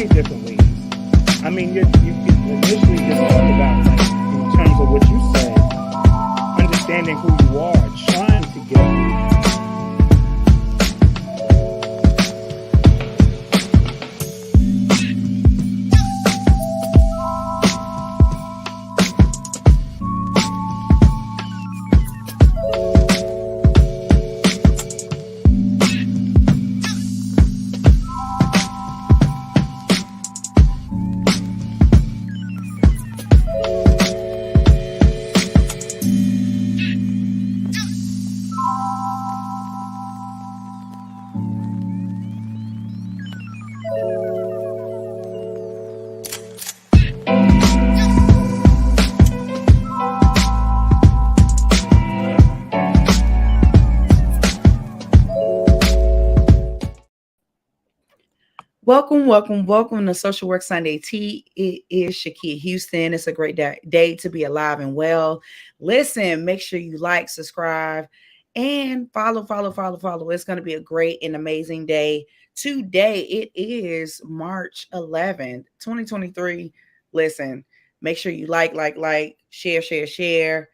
many different ways. I mean, you could initially just talk about, like, in terms of what you said, understanding who you are, trying to get Welcome to Social Work Sunday Tea. It is Shakia Houston. It's a great day to be alive and well. Listen, make sure you like, subscribe, and follow. It's going to be a great and amazing day. Today, it is March 11th, 2023. Listen, make sure you like, share,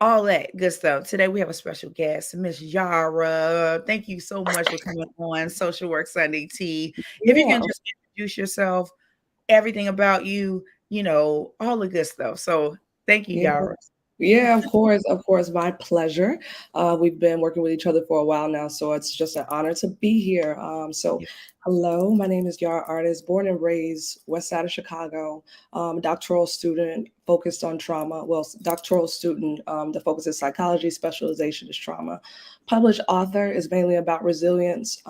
all that good stuff. Today we have a special guest, Miss Yara. Thank you so much for coming on Social Work Sunday Tea. If you can Yeah, just introduce yourself, everything about you, all the good stuff. So thank you, yeah, Yara. yeah, of course, my pleasure. We've been working with each other for a while now, so it's just an honor to be here. Yeah. Hello, my name is Yara Artist, born and raised west side of Chicago, doctoral student focused on trauma. Well, doctoral student, the focus is psychology, specialization is trauma. Published author is mainly about resilience.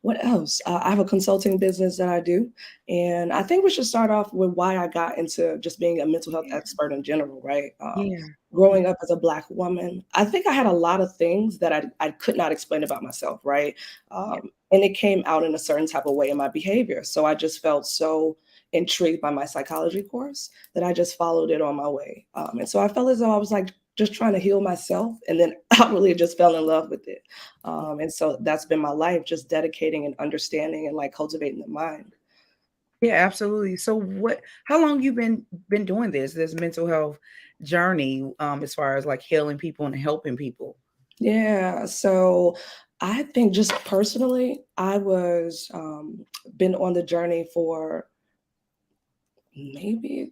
What else? I have a consulting business that I do. And I think we should start off with why I got into just being a mental health expert in general, right? Yeah. Growing up as a Black woman, I think I had a lot of things that I could not explain about myself, right? Yeah. And it came out in a certain type of way in my behavior. So I just felt so intrigued by my psychology course that I just followed it on my way. And so I felt as though I was like just trying to heal myself. And then I really just fell in love with it. And so that's been my life, just dedicating and understanding and like cultivating the mind. Yeah, absolutely. So how long you been doing this mental health journey, as far as like healing people and helping people? Yeah, so I think just personally, I was been on the journey for maybe.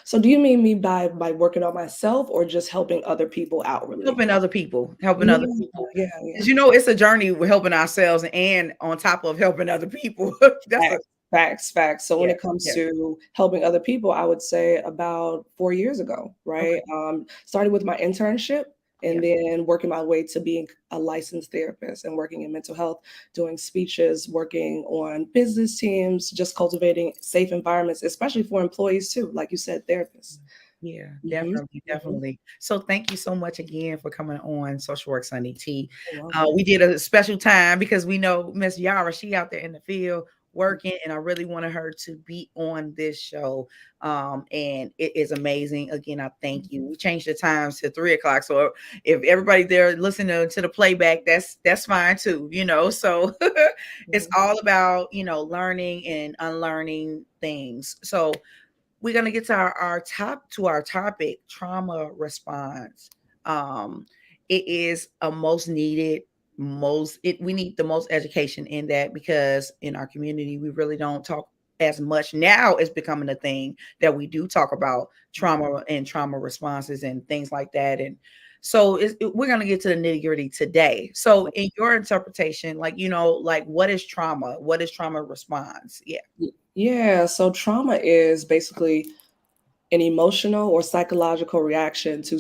So do you mean me by working on myself or just helping other people out really? Helping Yeah, other people. yeah, yeah. Because it's a journey with helping ourselves and on top of helping other people. That's a Facts, facts. So when yeah, it comes yeah, to helping other people, I would say about 4 years ago, right? okay, Started with my internship yeah, and then working my way to being a licensed therapist and working in mental health, doing speeches, working on business teams, just cultivating safe environments, especially for employees too, like you said, therapists. yeah, Hmm. definitely. So thank you so much again for coming on Social Work Sunday Tea. You're welcome. We did a special time because we know Miss Yara, she out there in the field working, and I really wanted her to be on this show. And it is amazing. Again, I thank you. We changed the times to 3 o'clock. So if everybody there listening to the playback, that's fine too. So it's Mhm. all about, learning and unlearning things. So we're gonna get to our topic, trauma response. Um, it is a most needed, we need the most education in that, because in our community we really don't talk as much. Now it's becoming a thing that we do talk about trauma and trauma responses and things like that. And so we're going to get to the nitty gritty today. So in your interpretation, like what is trauma? What is trauma response? Yeah. Yeah, so trauma is basically an emotional or psychological reaction to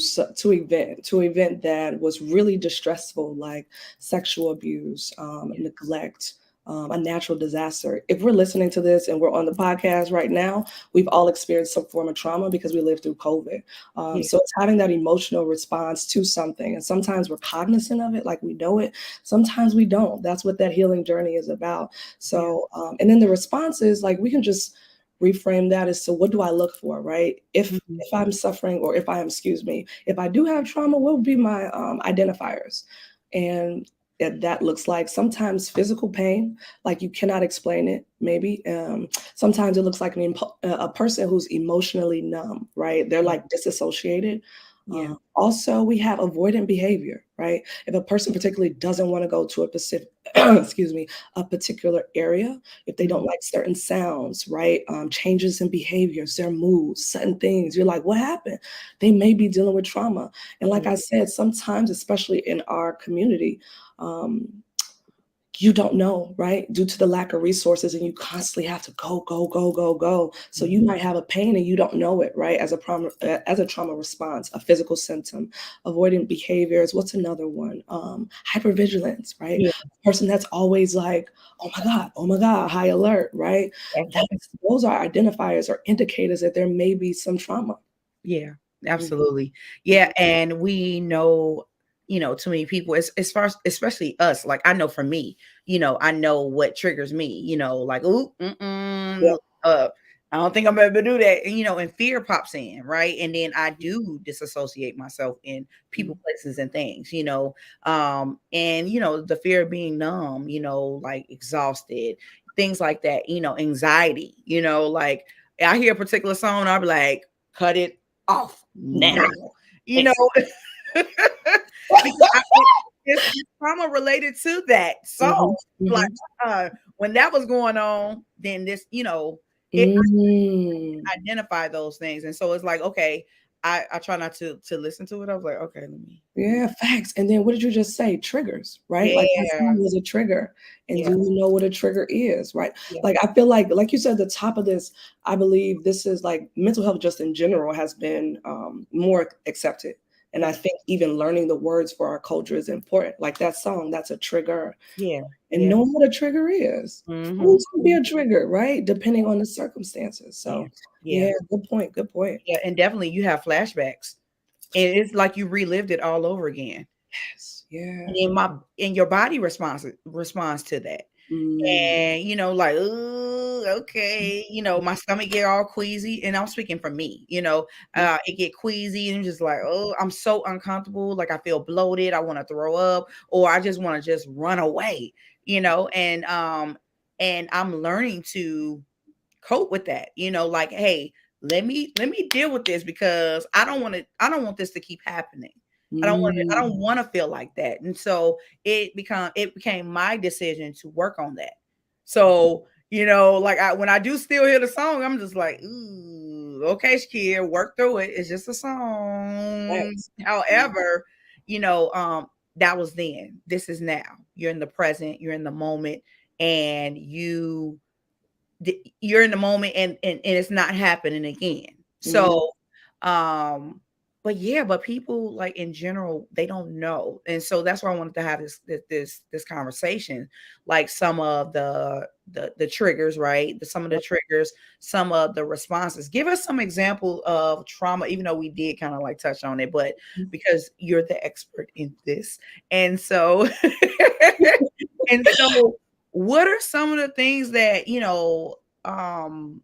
event that was really distressful, like sexual abuse, neglect, a natural disaster. If we're listening to this and we're on the podcast right now, we've all experienced some form of trauma because we lived through COVID. Yeah. So it's having that emotional response to something, and sometimes we're cognizant of it, like we know it. Sometimes we don't. That's what that healing journey is about. Yeah. So, and then the response is like we can just reframe that as to what do I look for, right? Mhm. If I'm suffering or if I am, excuse me, if I do have trauma, what would be my identifiers? And that looks like. Sometimes physical pain, like you cannot explain it, maybe. Sometimes it looks like a person who's emotionally numb, right? They're Yeah. like disassociated. Yeah. Also, we have avoidant behavior, right? If a person particularly doesn't want to go to a specific, excuse me, a particular area, if they don't Mhm. like certain sounds, right? Changes in behaviors, their moods, certain things, you're like, what happened? They may be dealing with trauma. And like Yeah. I said, sometimes, especially in our community, um, you don't know, right? Due to the lack of resources, and you constantly have to go, go, go, go, go. So you Mhm. might have a pain and you don't know it, right? As a trauma response, a physical symptom, avoidant behaviors. What's another one? Hypervigilance, right? Yeah. A person that's always like, oh my God, high alert, right? Those are identifiers or indicators that there may be some trauma. Yeah, Mhm, absolutely. Yeah, and we know, too many people as far as especially us, like I know for me, I know what triggers me, like, ooh, yeah, I don't think I'm able to do that. And and fear pops in, right? And then I do disassociate myself in people, mhm, places, and things, and the fear of being numb, like exhausted, things like that, anxiety, like I hear a particular song, I'll be like, cut it off now, now. you know, because it's trauma related to that song. Mhm, Like, mhm. when that was going on, then this, it Mm. identify those things, and so it's like, okay, I try not to listen to it. I was like, okay, let me, Yeah, facts. And then what did you just say? Triggers, right? Like that yeah, song was a trigger. And yeah, do you know what a trigger is, right? yeah, Like I feel like you said, the top of this, I believe this is like mental health just in general has been more accepted. And I yeah, think even learning the words for our culture is important. Like that song, that's a trigger. yeah, And yeah, knowing what a trigger is. hmm, Who's gonna be a trigger, right? Depending on the circumstances. yeah, So yeah, yeah, good point. Good point. yeah, and definitely you have flashbacks, and it's like you relived it all over again. Yes. Yeah. And then your body responds to that. Mm. And like, ooh, okay, my stomach get all queasy, and I'm speaking for me, it get queasy and just like, oh, I'm so uncomfortable, like I feel bloated, I want to throw up, or I just want to just run away, and I'm learning to cope with that, like, hey, let me deal with this because I don't want this to keep happening. I don't Mm. want to feel like that. And so it became my decision to work on that. So, like when I do still hear the song, I'm just like, ooh, okay, Shakir, work through it. It's just a song. Thanks. However, you know, um, that was then. This is now. You're in the present, you're in the moment, and you're in the moment, and it's not happening again. Mhm. So, um, but yeah, but people, like, in general, they don't know. And so that's why I wanted to have this conversation, like some of the triggers, right? Some of the triggers, some of the responses. Give us some example of trauma, even though we did kind of like touch on it, but because you're the expert in this. And so and so what are some of the things that, um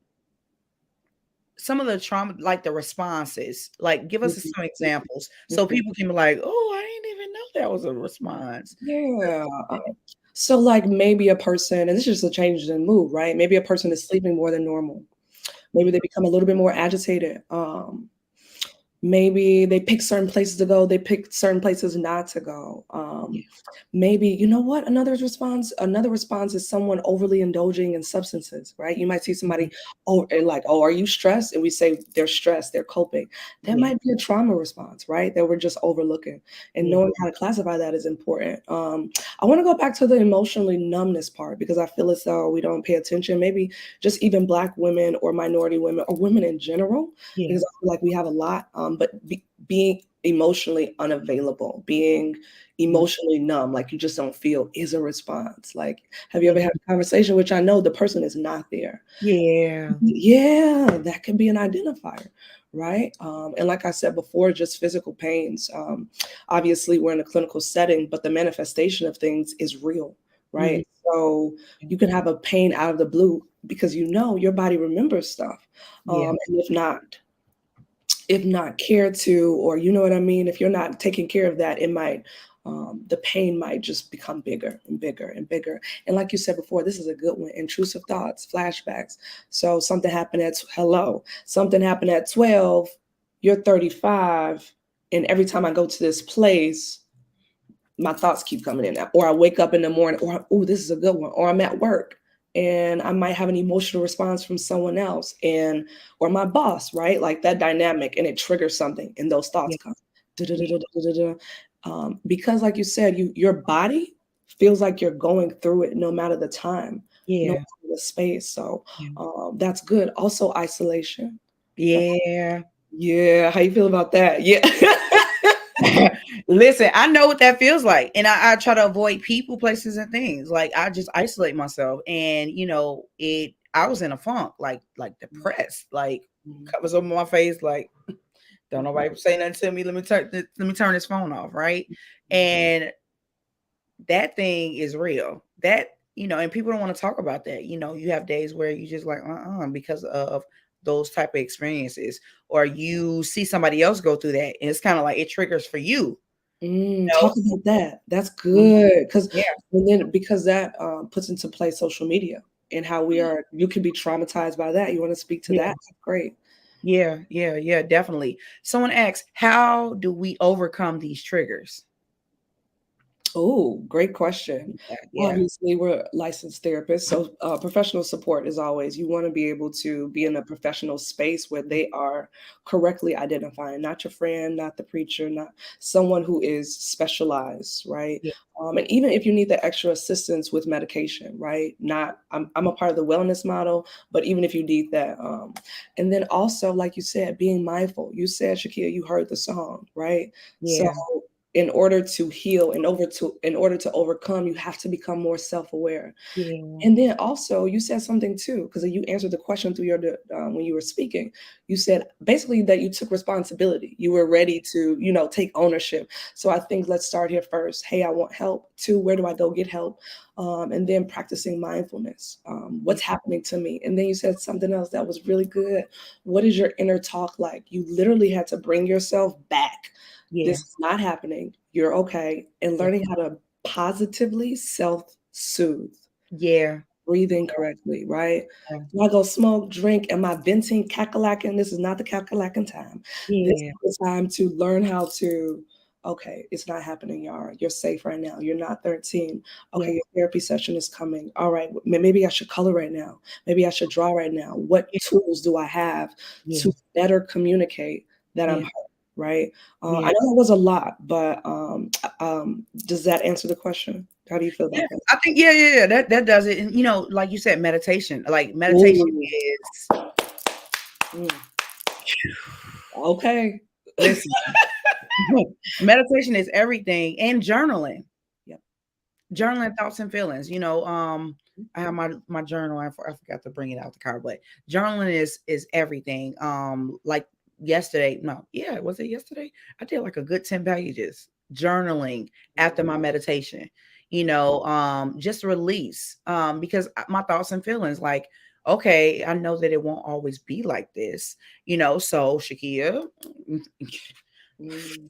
some of the trauma, like the responses, like give us Mhm. some examples so Mhm. people can be like, oh, I didn't even know that was a response. Yeah. So like maybe a person, and this is just a change in mood, right? Maybe a person is sleeping more than normal. Maybe Yeah, they become a little bit more agitated. Maybe they pick certain places to go, they pick certain places not to go. yeah, Maybe, you know what? Another response is someone overly indulging in substances, right? You might see mhm, somebody, oh, and like, oh, are you stressed? And we say they're stressed, they're coping. That yeah, might be a trauma response, right? That we're just overlooking. And yeah, knowing how to classify that is important. I want to go back to the emotionally numbness part because I feel as though we don't pay attention. Maybe just even Black women or minority women or women in general, yeah, because I feel like we have a lot, being emotionally unavailable, being mhm, emotionally numb, like you just don't feel is a response. Like, have you yeah, ever had a conversation, which I know the person is not there? yeah, Yeah, that can be an identifier, right? And like I said before, just physical pains. Obviously, we're in a clinical setting, but the manifestation of things is real, mhm, right? So you can have a pain out of the blue because you know your body remembers stuff. yeah, And if not cared to, or you know what I mean, if you're not taking care of that, it might the pain might just become bigger and bigger and bigger. And like you said before, this is a good one: intrusive thoughts, flashbacks. So something happened at 12, you're 35, and every time I go to this place, my thoughts keep coming in. Or I wake up in the morning, or, oh, this is a good one. Or I'm at work and I might have an emotional response from someone else, and or my boss, right? Like that dynamic, and it triggers something, and those thoughts Yeah. come. Da-da-da-da-da-da-da. Because, like you said, your body feels like you're going through it, no matter the time, no Yeah. matter the space. So Yeah. that's good. Also, isolation. Yeah. Yeah, how you feel about that? Yeah. Listen, I know what that feels like. And I try to avoid people, places, and things. Like I just isolate myself. And I was in a funk, like depressed, like covers over my face, like don't nobody say nothing to me. Let me turn this phone off, right? And that thing is real. And people don't want to talk about that. You have days where you just like, because of those type of experiences, or you see somebody else go through that, and it's kind of like it triggers for you. Talk about that. That's Mhm. good, because Yeah, and then because that puts into play social media and how we are. You can be traumatized by that. You want to speak to yeah, that? Great. yeah, definitely. Someone asks, how do we overcome these triggers? Oh, great question. Yeah, Obviously, we're licensed therapists, so professional support is always, you want to be able to be in a professional space where they are correctly identifying, not your friend, not the preacher, not someone who is specialized, right? yeah, And even if you need the extra assistance with medication, right? Not, I'm a part of the wellness model, but even if you need that, and then also, like you said, being mindful. You said, Shakia, you heard the song, right? So yeah, in order to heal, in order to overcome, you have to become more self-aware. yeah, And then also, you said something too, because you answered the question through your when you were speaking. You said basically that you took responsibility. You were ready to, take ownership. So I think let's start here first. Hey, I want help. Two, where do I go get help? And then practicing mindfulness. yeah, What's happening to me? And then you said something else that was really good. What is your inner talk like? You literally had to bring yourself back. yeah, This is not happening. You're okay. And yeah, learning how to positively self-soothe, yeah, breathing correctly, right? yeah, Do I go smoke, drink? Am I venting, cackalaacking? This is not the cackalaacking time. This yeah, is the time to learn how to, okay, it's not happening, Yara. You're safe right now. You're not 13. yeah, Okay, your therapy session is coming. All right, maybe I should color right now. Maybe I should draw right now. What yeah, tools do I have yeah, to better communicate that I'm yeah, hurt, right? I yeah. know it was a lot, but does that answer the question? How do you feel Yeah, about that? I think yeah. That does it. And like you said, meditation. Like meditation Ooh, is mm, okay. listen. Meditation is everything, and journaling. Yep. Yep. Journaling thoughts and feelings. I have my journal. I forgot to bring it out the car, but journaling is everything. Like yesterday, no, yeah, was it yesterday? I did like a good 10 pages journaling after my meditation. Just release. Because my thoughts and feelings, like, okay, I know that it won't always be like this. So Shakia, Mm,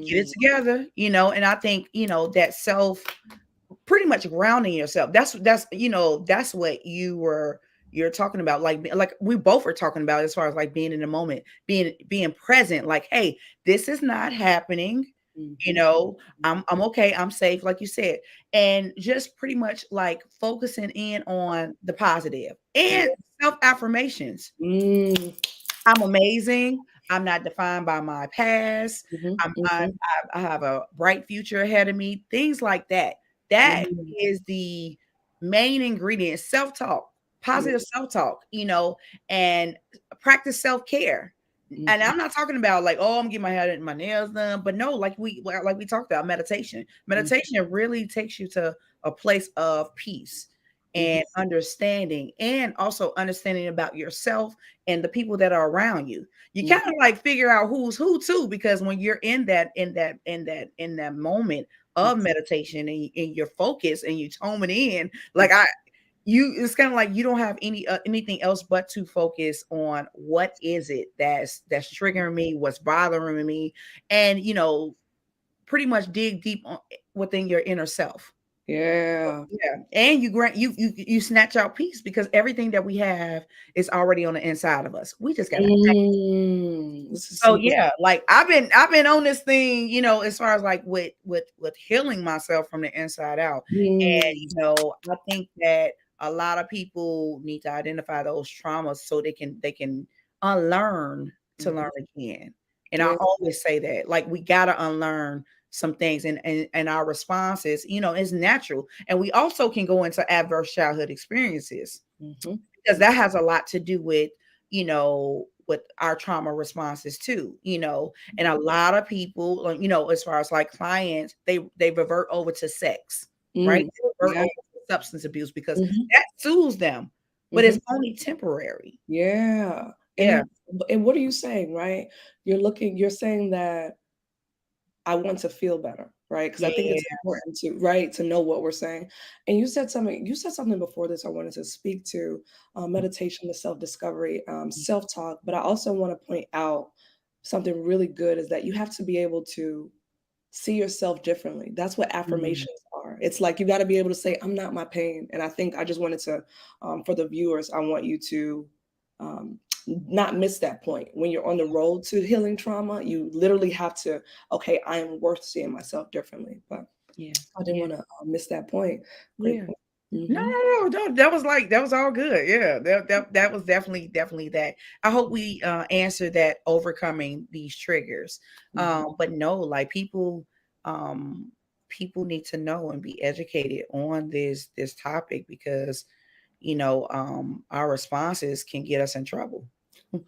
get it mm, together. And I think that self pretty much grounding yourself. That's what you're talking about, like we both are talking about, as far as like being in the moment, being present, like, hey, this is not happening. you mhm, know I'm okay, I'm safe, like you said. And just pretty much like focusing in on the positive and self affirmations. mm, I'm amazing. I'm not defined by my past. mhm, I have a bright future ahead of me. Things like that. That mhm, is the main ingredient. Self talk, yeah, positive self talk. And practice self care. And mhm, I'm not talking about like, oh, I'm getting my hair and my nails done, but no, like we talked about meditation. mhm, Meditation really takes you to a place of peace mhm, and understanding, and also understanding about yourself and the people that are around you. You mhm, kind of like figure out who's who too, because when you're in that moment of meditation, and you're focused and you tone it in, like it's kind of like you don't have anything else but to focus on what is it that's triggering me, what's bothering me. And pretty much dig deep within your inner self. Yeah. Yeah, and you grant you snatch out peace because everything that we have is already on the inside of us. We just gotta. This is So super. yeah, like I've been on this thing, as far as like with healing myself from the inside out. And Mm, I think that a lot of people need to identify those traumas so they can unlearn to mhm. learn again. And I Yeah. always say that, like, we gotta unlearn some things, and our responses, is natural. And we also can go into adverse childhood experiences Mhm. because that has a lot to do with our trauma responses too. And a lot of people, like, as far as like clients, they revert over to sex, right? Mm, They revert yeah. over to substance abuse because Mhm. that soothes them, but Mhm. it's only temporary. Yeah. Yeah. And what are you saying, right? You're saying that I want to feel better, right? Because I think Yeah. it's important to, right, to know what we're saying. And you said something before this I wanted to speak to, meditation, the self-discovery, self-talk, but I also want to point out something really good is that you have to be able to see yourself differently. That's what Mm. affirmations are. It's like you got to be able to say, I'm not my pain. And I think I just wanted to, for the viewers, I want you to um, not miss that point. When you're on the road to healing trauma, you literally have to, okay, I am worth seeing myself differently. But Yeah. I didn't Yeah. want to miss that point. Great Yeah. point. No, Hmm. no, no, no, that was all good. Yeah, that was definitely that. I hope we answer that, overcoming these triggers. Hmm. But no, like, um people need to know and be educated on this topic because our responses can get us in trouble,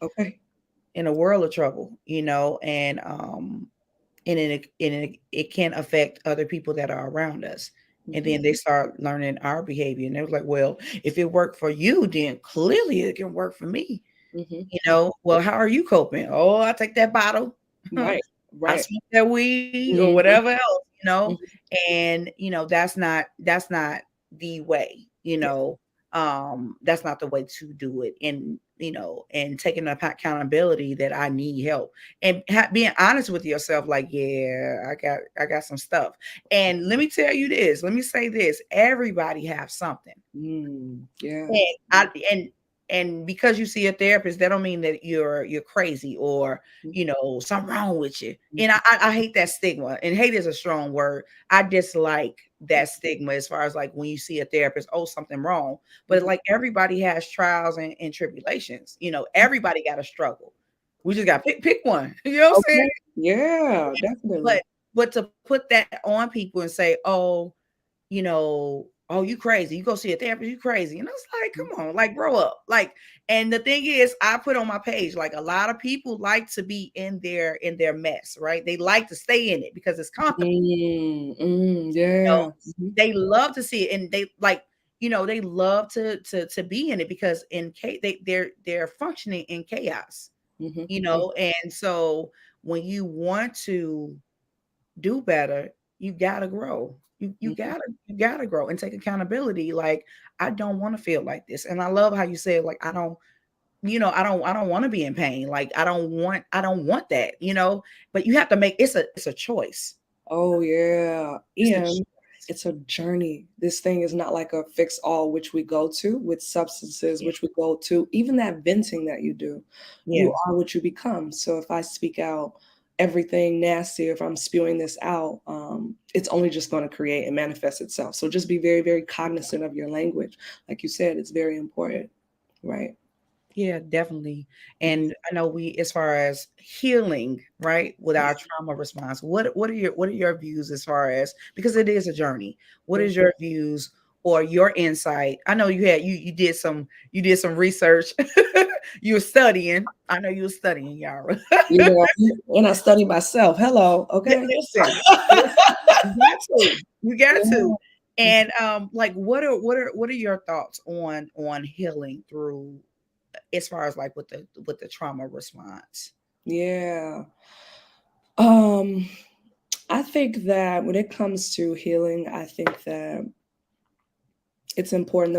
Okay. in a world of trouble, and it can affect other people that are around us. And Hmm. then they start learning our behavior, and they're like, well, if it worked for you, then clearly it can work for me. Hmm. Well, how are you coping? Oh, I take that bottle. Right. I Right. smoke that weed or Hmm. whatever else. And that's not the way. That's not the way to do it. And taking accountability that I need help, and being honest with yourself, like, yeah, I got some stuff. And let me tell you this, let me say this, everybody have something. Yeah. And and because you see a therapist, that don't mean that you're crazy, or something wrong with you. And I hate that stigma. And hate is a strong word. I dislike that stigma as far as like when you see a therapist, oh, something wrong. But Mhm. like, everybody has trials and tribulations. Everybody got a struggle. We just got pick one. You know what I'm saying? Okay. Yeah, definitely. But to put that on people and say, oh, you crazy. You go see a therapist, you crazy. And I was like, come on, like, grow up. Like, and the thing is, I put on my page, like, a lot of people like to be in their mess, right? They like to stay in it because it's comfortable. You know, Yeah. Mhm. they love to see it, and they like, they love to be in it because they're functioning in chaos, Mhm. and so when you want to do better, you gotta grow. You Mhm. gotta grow and take accountability. Like, I don't want to feel like this. And I love how you said, like, I don't want to be in pain. Like, I don't want that. But you have to make it's a choice. Oh, yeah, It's a choice. and it's a journey. This thing is not like a fix all, which we go to with substances, Yeah. which we go to. Even that venting that you do, you Yeah. are what you become. So if I speak out everything nasty, if I'm spewing this out, it's only just going to create and manifest itself. So just be very, very cognizant of your language. Like you said, it's very important, right? Yeah, definitely. Mhm. And I know as far as healing, right, with our trauma response, what are your views as far as, because it is a journey. What Yeah. is your views or your insight? I know you did some research. You were studying. I know you were studying, Yara. Yeah, and I study myself. Hello, Yeah, okay? listen, you got to. You got to. Yeah. And like, what are your thoughts on healing through, as far as like with the trauma response? Yeah. Um, I think that when it comes to healing, I think that it's important.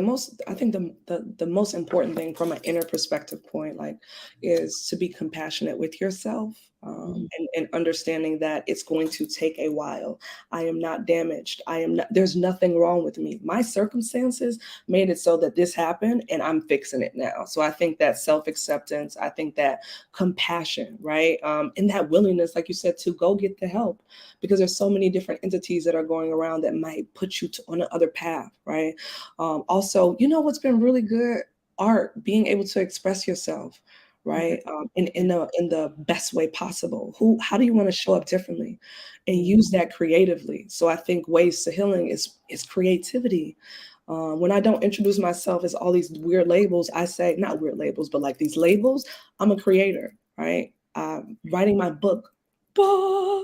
I think the most important thing from an inner perspective point, like, is to be compassionate with yourself and understanding that it's going to take a while. I am not damaged. I am not, there's nothing wrong with me. My circumstances made it so that this happened and I'm fixing it now. So I think that self-acceptance, I think that compassion, right? And that willingness, like you said, to go get the help, because there's so many different entities that are going around that might put you on another path, right? Also, you know what's been really good? Art, being able to express yourself, right? In the best way possible. How do you want to show up differently, and use that creatively? So I think ways to healing is creativity. When I don't introduce myself as all these weird labels, I say, not weird labels, but like these labels. I'm a creator, right? Writing my book bah,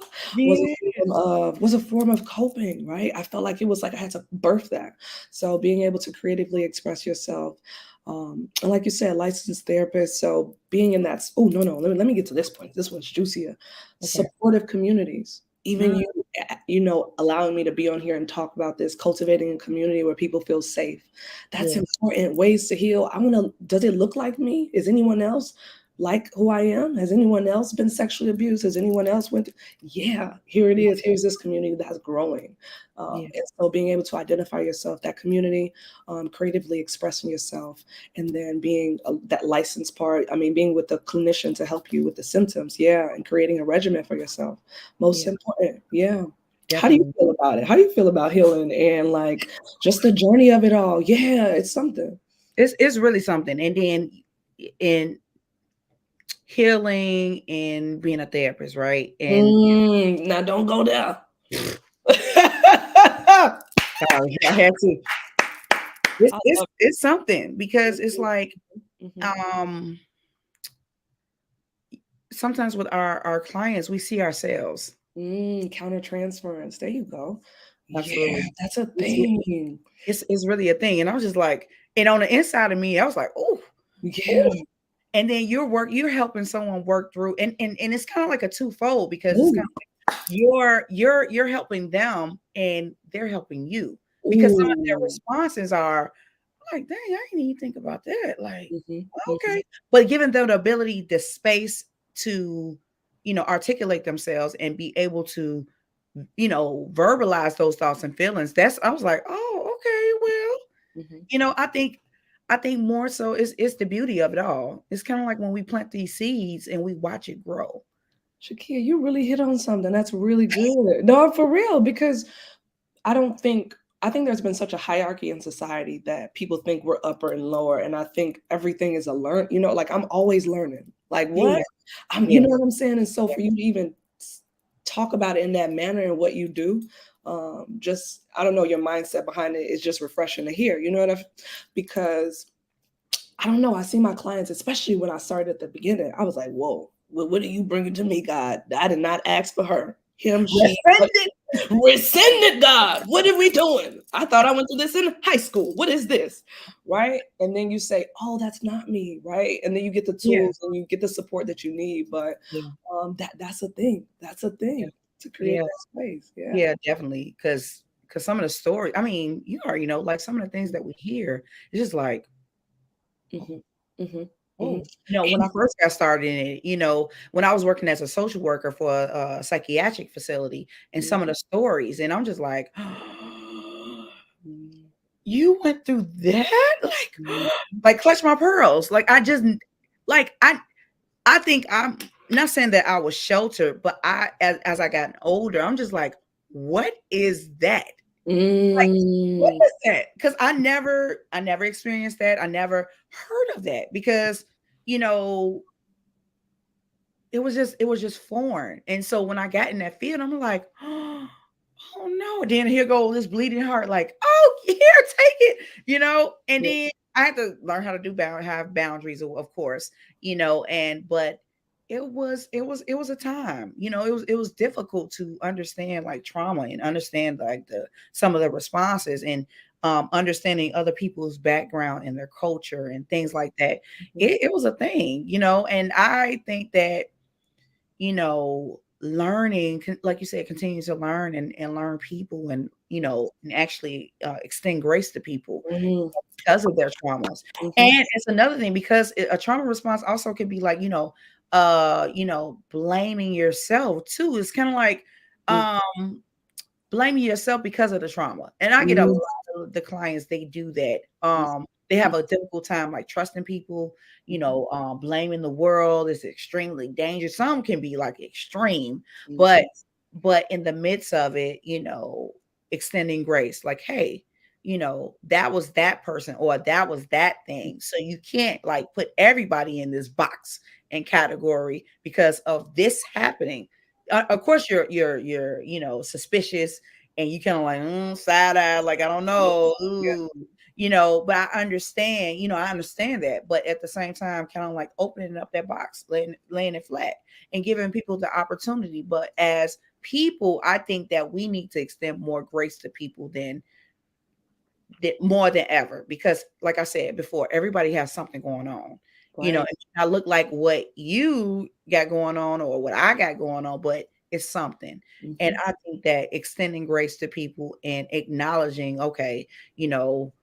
was a form of coping, right? I felt like it was like I had to birth that. So being able to creatively express yourself, and like you said, licensed therapist. So being in that, oh no, no, let me get to this point. This one's juicier. Okay. Supportive communities. Even Mm. you know, allowing me to be on here and talk about this, cultivating a community where people feel safe. That's Yes. important. Ways to heal. I want to, does it look like me? Is anyone else like who I am? Has anyone else been sexually abused? Has anyone else went through? Yeah, here it is. Here's this community that's growing. Yeah. And so being able to identify yourself, that community, creatively expressing yourself, and then being that licensed part. I mean, being with the clinician to help you with the symptoms. Yeah, and creating a regimen for yourself. Most Yeah. important. Yeah. How do you Definitely. feel about it? How do you feel about healing and like just the journey of it all? Yeah, it's something. It's really something. And then in healing and being a therapist, right? And Now don't go there. sorry, I had to. It's I it's love it's something because it's it. like Mhm. um sometimes with our clients we see ourselves. Counter transference. There you go. Yeah, Absolutely. that's a It's thing. it's really a thing. And I was just like, and on the inside of me, I was like, oh, Yeah. oh. And then you're helping someone work through, and it's kind of like a twofold because it's kind Ooh. of like you're helping them and they're helping you because some of their Ooh. responses are like, dang, I didn't even think about that. Like, Mhm, okay. mhm. But giving them the ability, the space to, articulate themselves and be able to, verbalize those thoughts and feelings. I was like, oh, okay, well, Mhm. I think more so it's the beauty of it all. It's kind of like when we plant these seeds and we watch it grow. Shakia, you really hit on something. That's really good. No, for real, because I don't think I think there's been such a hierarchy in society that people think we're upper and lower. And I think everything is a learn, like I'm always learning. Like what? Yeah, You yeah, know what I'm saying? And so yeah, for you to even talk about it in that manner and what you do, just I don't know, your mindset behind it is just refreshing to hear. You know what because I don't know. I see my clients, especially when I started at the beginning. I was like, "Whoa, what are you bringing to me, God? I did not ask for her, him, she. What? rescinded. Rescind it, God. What are we doing? I thought I went through this in high school. What is this, right?" And then you say, "Oh, that's not me," right? And then you get the Yeah, tools and you get the support that you need. But yeah, that's a thing. That's a yeah, thing to create yeah, that space. Yeah. yeah, definitely. Because some of the stories, I mean, you already know, like some of the things that we hear, it's just like, oh, Hmm. Hmm. Hmm. oh. When I first got started in it, when I was working as a social worker for a psychiatric facility, and some of the stories, and I'm just like, you went through that? Like, like clutch my pearls. Like I just like I think I'm not saying that I was sheltered, but as I gotten older, I'm just like, what is that? Like, what Mm. is that? Because I never experienced that. I never heard of that because you know it was just foreign. And so when I got in that field, I'm like, oh no. Then here go this bleeding heart, like, oh, here, take it, and Yeah. then I had to learn how to have boundaries, of course, and but it was a time, it was difficult to understand like trauma and understand like the some of the responses and understanding other people's background and their culture and things like that. Mhm. It was a thing, and I think that learning, like you said, continue to learn and learn people and actually extend grace to people Mhm. because of their traumas. Mhm. And it's another thing because a trauma response also could be like, blaming yourself too. It's kind of like Mm, blaming yourself because of the trauma. And I get a lot mm, of the clients, they do that. They have a difficult time like trusting people, blaming the world is extremely dangerous. Some can be like extreme, but mhm, in the midst of it, extending grace, like, hey, that was that person or that was that thing. So you can't like put everybody in this box and category because of this happening. Of course you're suspicious and you kind of like side eye, like I don't know, yeah, ooh, but I understand that, but at the same time kind of like opening up that box, laying it flat and giving people the opportunity. But as people, I think that we need to extend more grace to people than more than ever, because like I said before, everybody has something going on. right. It may not look like what you got going on or what I got going on, but it's something. And Mhm, I think that extending grace to people and acknowledging, okay, you know,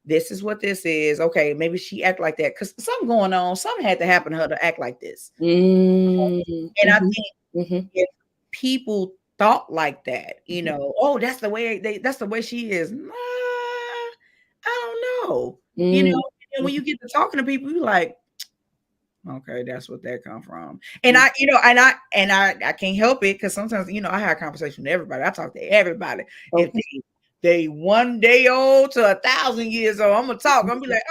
this is what this is. Okay, maybe she act like that because something going on, something had to happen to her to act like this. mm, And I mhm, think mhm, if people thought like that, oh, that's the way she is. Nah, I don't know. mm, And when mhm, you get to talking to people, you like, okay, that's what that come from. And mm, I can't help it because sometimes, I have a conversation with everybody. I talk to everybody. If okay. they 1 day old to 1,000 years old, I'm gonna talk. I'm gonna be like,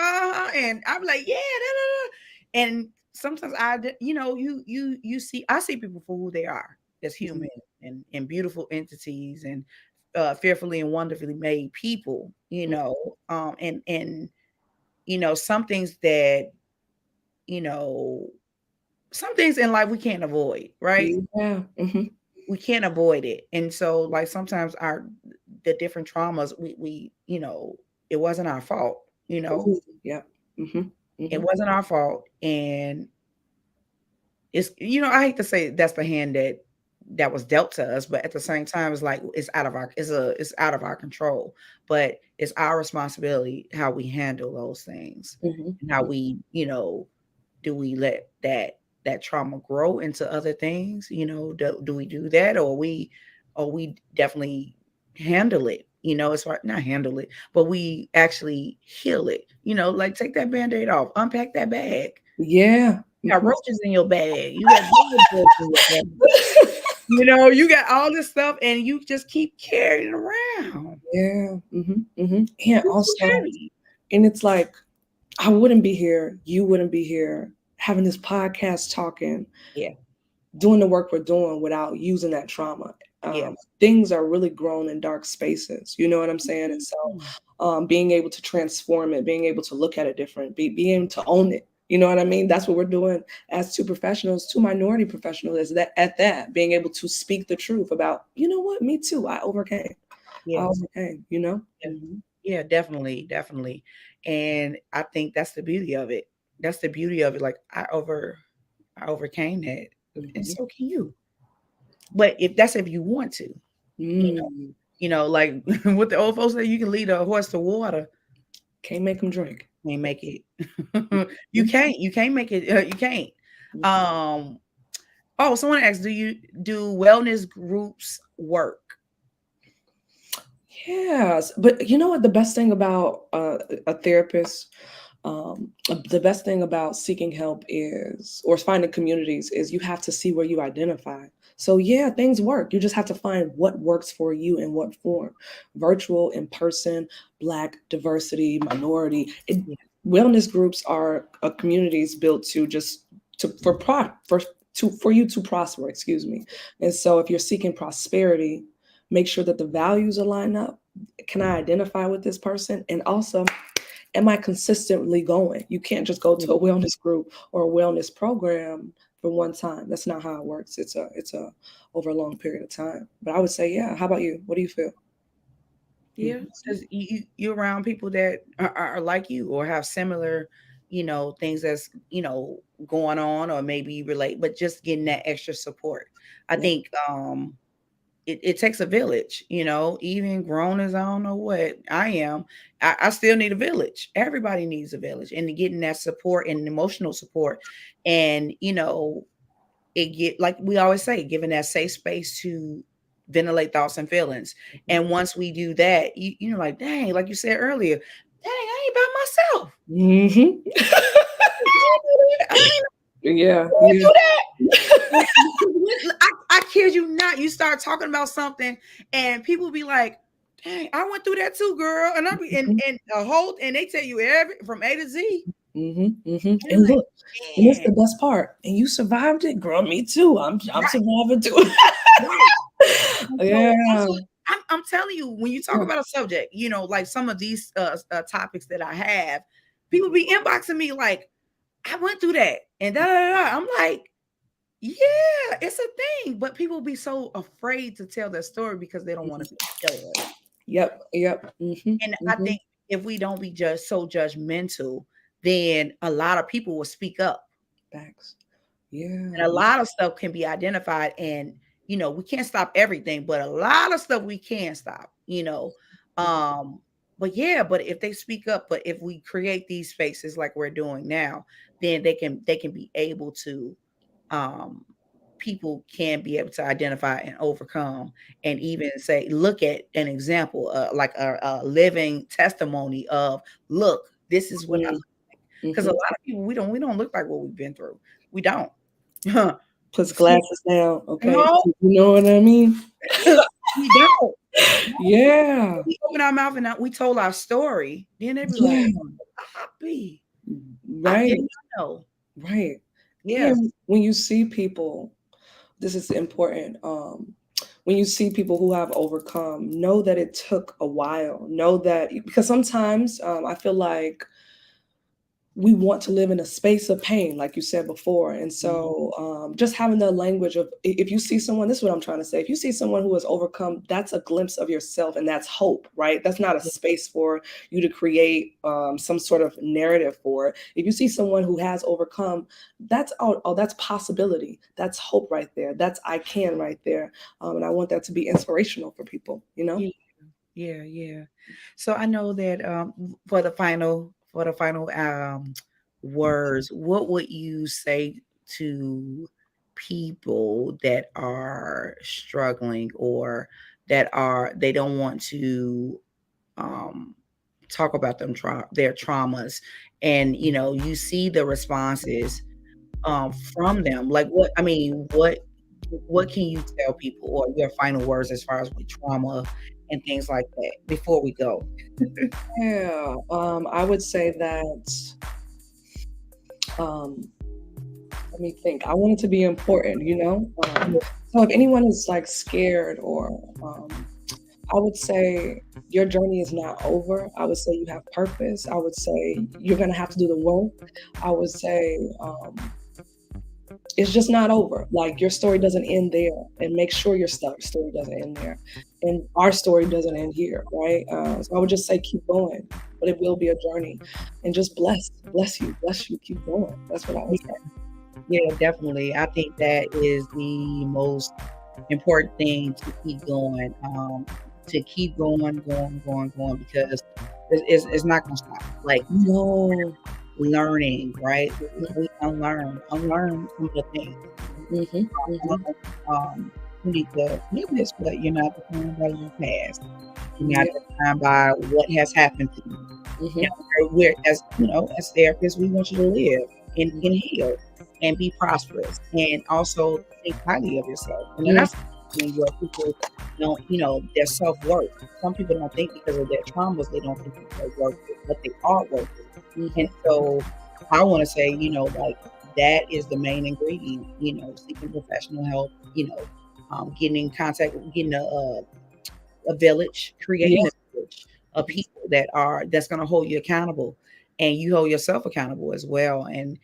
and I'll be like, yeah, da, da, da. And sometimes you see, I see people for who they are as Mhm, human and beautiful entities and fearfully and wonderfully made people, and some things that you know some things in life we can't avoid, right? mhm, yeah, mhm, We can't avoid it. And so like sometimes the different traumas it wasn't our fault, ooh, yeah, mhm, it mhm, wasn't our fault. And it's, I hate to say that's the hand that was dealt to us, but at the same time it's like it's out of our control. But it's our responsibility how we handle those things mhm, and how we, do we let that trauma grow into other things? Do we do that, or we definitely handle it? It's right, not handle it, but we actually heal it. Like take that band-aid off, unpack that bag. yeah, You got mhm. roaches in your bag. You got bed bugs in your bag. You got all this stuff, and you just keep carrying it around. Yeah, mhm, mhm, and It's too also, heavy. and it's like, I wouldn't be here, you wouldn't be here having this podcast talking, Yeah. doing the work we're doing without using that trauma. Yes. Things are really grown in dark spaces. You know what I'm saying? And so, Mhm. being able to transform it, being able to look at it different, being able to own it. You know what I mean? That's what we're doing as two professionals, two minority professionals. Is that at that being able to speak the truth about, you know what? Me too. I overcame. I Yes. overcame. You know. Yeah. Hmm. Yeah, definitely, definitely. And I think that's the beauty of it. That's the beauty of it. Like I overcame that. And Hmm. so can you. But if you want to, you know, Mm. like what the old folks say, you can lead a horse to water. Can't make them drink. Can't make it. You Mhm. can't make it. You can't. Mhm. Um, oh, someone asked, do you do wellness groups work? Yes, but you know what? The best thing about a therapist, the best thing about seeking help is, or finding communities, is you have to see where you identify. So yeah, things work. You just have to find what works for you in what form, virtual, in person, Black, diversity, minority. Yeah. Wellness groups are communities built to just to for pro for you to prosper. Excuse me. And so if you're seeking prosperity, make sure that the values align up. Can I identify with this person? And also, am I consistently going? You can't just go to a wellness group or a wellness program for one time. That's not how it works. It's a over a long period of time. But I would say, yeah. How about you? What do you feel? Yeah, Mhm. because you're around people that are like you or have similar, things that's going on, or maybe you relate, but just getting that extra support. I Yeah. think it takes a village, even grown as I don't know what I am, I still need a village. Everybody needs a village, and getting that support and emotional support, and it get, like we always say, giving that safe space to ventilate thoughts and feelings. And once we do that, you know, like, dang, like you said earlier, dang, I ain't by myself. I Yeah. ain't do that. I kid you not. You start talking about something, and people be like, "Dang, I went through that too, girl." And I be and a whole, and they tell you every from A to Z. And like, look, and it's man. the best part. And you survived it, girl. Me too. I'm Right. surviving too. Right. Yeah. I'm telling you, when you talk about a subject, you know, like some of these topics that I have, people be inboxing me like, I went through that, and da, da, da. I'm like, yeah, it's a thing, but people be so afraid to tell their story because they don't want to be judged. Yep. And I think if we don't be just so judgmental, then a lot of people will speak up. Facts. Yeah. And a lot of stuff can be identified, and you know, we can't stop everything, but a lot of stuff we can stop, you know. But yeah, but if they speak up, but if we create these spaces like we're doing now, then they can be able to people can be able to identify and overcome, and even say, look at an example, like a living testimony of, look, this is what I look like. Because a lot of people, we don't look like what we've been through. We don't. Puts glasses down. Okay. No. You know what I mean? We don't. Yeah. We open our mouth and we told our story. Then they be like, happy. Right. I didn't know. Right. Yeah. And when you see people, this is important. When you see people who have overcome, know that it took a while. Know that, because sometimes I feel like we want to live in a space of pain, like you said before. And so just having the language of, if you see someone, this is what I'm trying to say, if you see someone who has overcome, that's a glimpse of yourself, and that's hope, right? That's not a space for you to create some sort of narrative for. If you see someone who has overcome, that's that's possibility. That's hope right there. That's I can right there. And I want that to be inspirational for people, you know? Yeah. So I know that for the final words, what would you say to people that are struggling, or that they don't want to talk about their traumas, and you know, you see the responses from them? Like, what can you tell people, or your final words as far as with trauma and things like that before we go? Yeah, I would say that, let me think. I want it to be important, you know? So if anyone is like scared, or I would say your journey is not over. I would say you have purpose. I would say you're going to have to do the work. I would say it's just not over. Like, your story doesn't end there, and make sure your story doesn't end there. And our story doesn't end here, right? So I would just say keep going, but it will be a journey. And just bless you, keep going. That's what I would say. Yeah, definitely. I think that is the most important thing, to keep going, going, because it's not going to stop. Like, No. learning, right? We unlearn some of the things. You need to live this, but you're not defined by your past. You're not defined by what has happened to you. You know, we're, as you know, as therapists, we want you to live and heal and be prosperous, and also think highly of yourself. And then that's where people don't, you know, their self-worth. Some people don't think, because of their traumas, they don't think they're worth it, but they are worth it. And so I want to say, you know, like, that is the main ingredient, you know, seeking professional help, you know, getting in contact, getting a village, creating a village of people that's going to hold you accountable, and you hold yourself accountable as well, and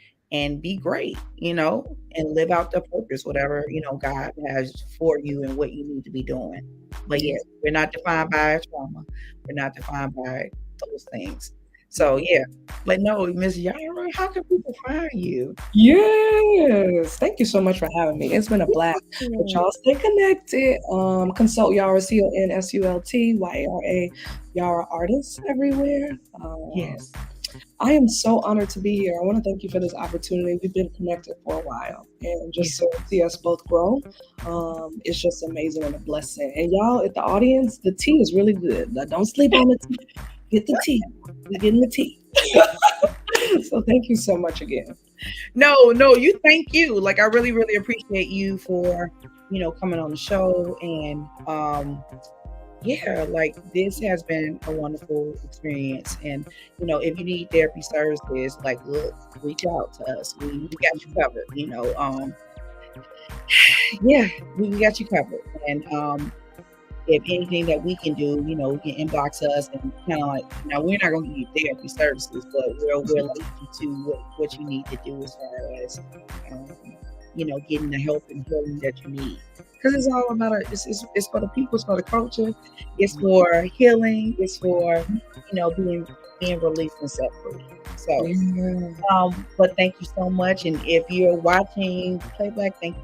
be great, you know, and live out the purpose, whatever, you know, God has for you and what you need to be doing. But yes, we're not defined by our trauma. We're not defined by those things. So yeah, but no, Miss Yara, how can people find you? Yes, thank you so much for having me. It's been a blast. But y'all stay connected. Consult Yara, CONSULT, YARA, Yara Artists everywhere. Yes. I am so honored to be here. I want to thank you for this opportunity. We've been connected for a while, and just to see us both grow, it's just amazing and a blessing. And y'all at the audience, the tea is really good. Now, don't sleep on the tea. Get the tea. We're getting the tea. So thank you so much again. No, you thank you. Like I really, really appreciate you for, coming on the show. And yeah, like this has been a wonderful experience. And if you need therapy services, like look, reach out to us. We got you covered, yeah, we got you covered. And if anything that we can do, you can inbox us and kind of like, now we're not going to give you therapy services, but we'll lead you to what you need to do as far as, getting the help and healing that you need. Because it's all about it's for the people, it's for the culture, it's for healing, it's for, being released and set free. So, but thank you so much. And if you're watching playback, thank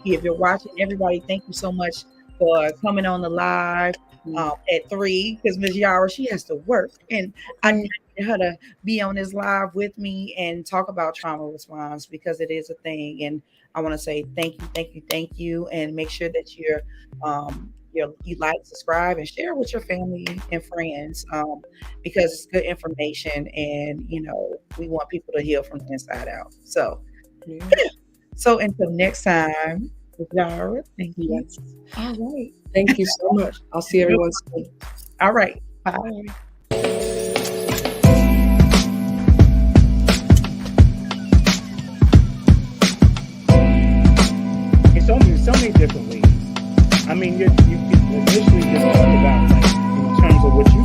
you. If you're watching, everybody, thank you so much for coming on the live at 3, because Ms. Yara, she has to work, and I need her to be on this live with me and talk about trauma response, because it is a thing. And I want to say thank you, and make sure that you like, subscribe, and share with your family and friends, because it's good information, and we want people to heal from the inside out. So, so until next time. Yara, thank you. Yes. All right. Thank you so much. I'll see everyone soon. All right. Bye. In so many different ways. I mean, you initially just talked about, like, in terms of what you